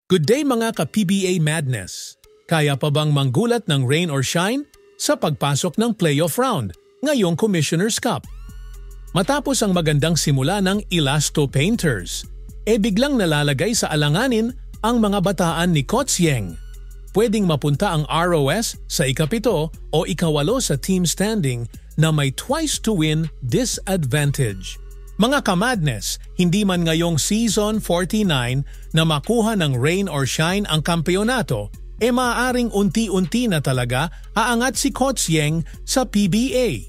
Good day mga ka-PBA Madness! Kaya pa bang manggulat ng rain or shine sa pagpasok ng playoff round ngayong Commissioner's Cup? Matapos ang magandang simula ng Elasto Painters, biglang nalalagay sa alanganin ang mga bataan ni Coach Yeng. Pwedeng mapunta ang ROS sa ikapito o ikawalo sa team standing na may twice to win disadvantage. Mga ka-Madness, hindi man ngayong Season 49 na makuha ng rain or shine ang kampeonato, maaaring unti-unti na talaga aangat si Coach Yeng sa PBA.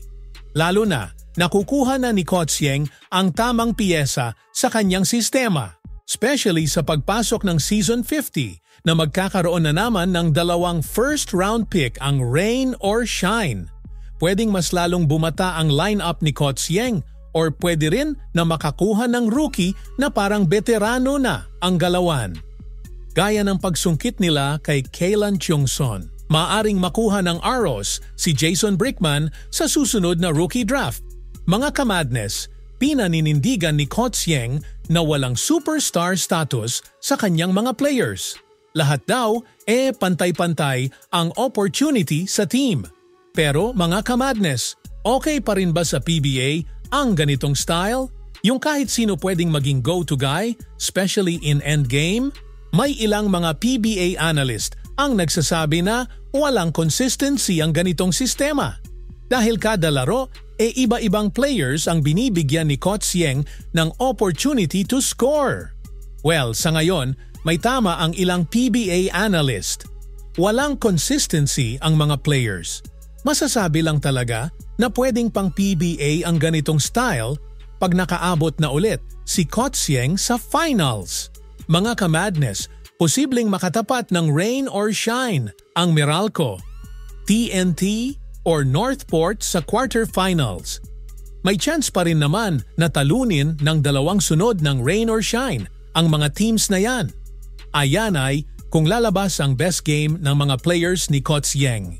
Lalo na, nakukuha na ni Coach Yeng ang tamang piyesa sa kanyang sistema, especially sa pagpasok ng Season 50 na magkakaroon na naman ng dalawang first round pick ang rain or shine. Pwedeng mas lalong bumata ang lineup ni Coach Yeng or pwede rin na makakuha ng rookie na parang veterano na ang galawan. Gaya ng pagsungkit nila kay Kaylan Tiongson, maaring makuha ng Aros si Jason Brickman sa susunod na rookie draft. Mga ka-Madness, pinaninindigan ni Coach Yeng na walang superstar status sa kanyang mga players. Lahat daw pantay-pantay ang opportunity sa team. Pero mga ka-Madness, okay pa rin ba sa PBA ang ganitong style? Yung kahit sino pwedeng maging go-to guy, especially in endgame? May ilang mga PBA analyst ang nagsasabi na walang consistency ang ganitong sistema. Dahil kada laro, iba-ibang players ang binibigyan ni Coach Yeng ng opportunity to score. Well, sa ngayon, may tama ang ilang PBA analyst. Walang consistency ang mga players. Masasabi lang talaga na pwedeng pang PBA ang ganitong style pag nakaabot na ulit si Coach Yeng sa finals. Mga ka-Madness, posibleng makatapat ng rain or shine ang Meralco, TNT or Northport sa quarterfinals. May chance pa rin naman na talunin ng dalawang sunod ng rain or shine ang mga teams na yan. Ayan ay kung lalabas ang best game ng mga players ni Coach Yeng.